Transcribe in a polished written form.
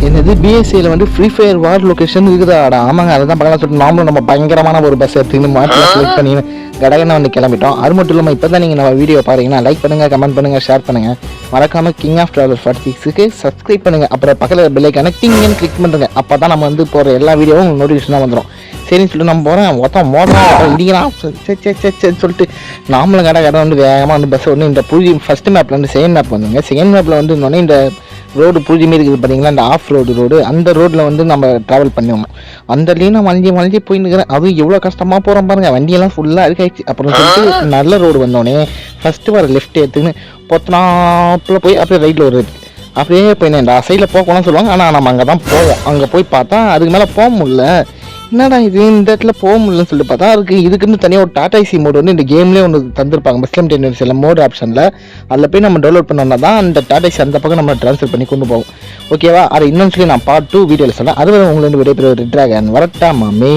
என்னது பிஎஸ்சியில் வந்து free fire வார் location இருக்குதாடா? ஆமாங்க, அதை தான் பார்க்கலாம் சொல்லிட்டு நாமளும் நம்ம பயங்கரமான ஒரு பஸ் எடுத்துக்கிட்டு மாட்டில் செலக்ட் பண்ணி கடகனை வந்து கிளம்பிட்டோம். அது மட்டும் இல்லாமல் இப்போ தான் நீங்கள் நம்ம வீடியோ பாருங்கன்னா லைக் பண்ணுங்கள், கமெண்ட் பண்ணுங்கள், ஷேர் பண்ணுங்கள். மறக்காமல் கிங் ஆஃப் ட்ராவல் 46க்கு சப்ஸ்கிரைப் பண்ணுங்கள். அப்புறம் பக்கத்தில் பெல்லைக்கான டிங்னு கிளிக் பண்ணுங்க. அப்போ தான் நம்ம வந்து போகிற எல்லா வீடியோவும் நோட்டிஃபிகேஷனாக வந்துடும். சரின்னு சொல்லிட்டு நம்ம போகிறேன். மொத்தம் மோதிரம் இடிக்கிறான் சரின்னு சொல்லிட்டு நாமளும் கடை வந்து வேகமாக வந்து பஸ்ஸை வந்து இந்த புது ஃபஸ்ட்டு மேப்பில் வந்து செகண்ட் மேப் வந்துங்க. செகண்ட் மேப்பில் வந்து இன்னொன்னே இந்த ரோடு பூஜை மாரி இருக்குது பார்த்தீங்களா, இந்த ஆஃப் ரோடு அந்த ரோட்டில் வந்து நம்ம ட்ராவல் பண்ணுவோம். அந்த நான் வளைஞ்சி போயின்னுக்கிறேன். அதுவும் எவ்வளோ கஷ்டமாக போகிறோம் பாருங்கள். வண்டியெல்லாம் ஃபுல்லாக இருக்காச்சு. அப்புறம் சொல்லிட்டு நல்ல ரோடு வந்தோடனே ஃபஸ்ட்டு வர லெஃப்ட் எடுத்துன்னு பொத்தனாப்பில் போய் அப்படியே ரைட்டில் ஒரு அப்படியே போய் இந்த சைடில் போகணும்னு சொல்லுவாங்க. ஆனால் நம்ம அங்கே தான் போவோம். அங்கே போய் பார்த்தா அதுக்கு மேலே போக முடியல. என்னடா இது இந்த இடத்துல போக முடியலன்னு சொல்லிட்டு பார்த்தா இதுக்குன்னு தனியாக ஒரு டாடா ஏசி மோடு வந்து இந்த கேம்லேயே ஒன்று தந்திருப்பாங்க. முஸ்லீம் டென்னிஸில் மோடு ஆப்ஷனில் அதில் போய் நம்ம டவுன்லோட் பண்ணோம்னா தான் அந்த டாடா ஏசி அந்த பக்கம் நம்ம ட்ரான்ஸ்ஃபர் பண்ணி கொண்டு போவோம். ஓகேவா? அதை இன்னொன்று சொல்லி நான் பார்ட் 2 வீடியோவில் சொல்கிறேன். அது உங்களுக்கு விடைபெறுவது டிராகன் வரட்டா மாமே.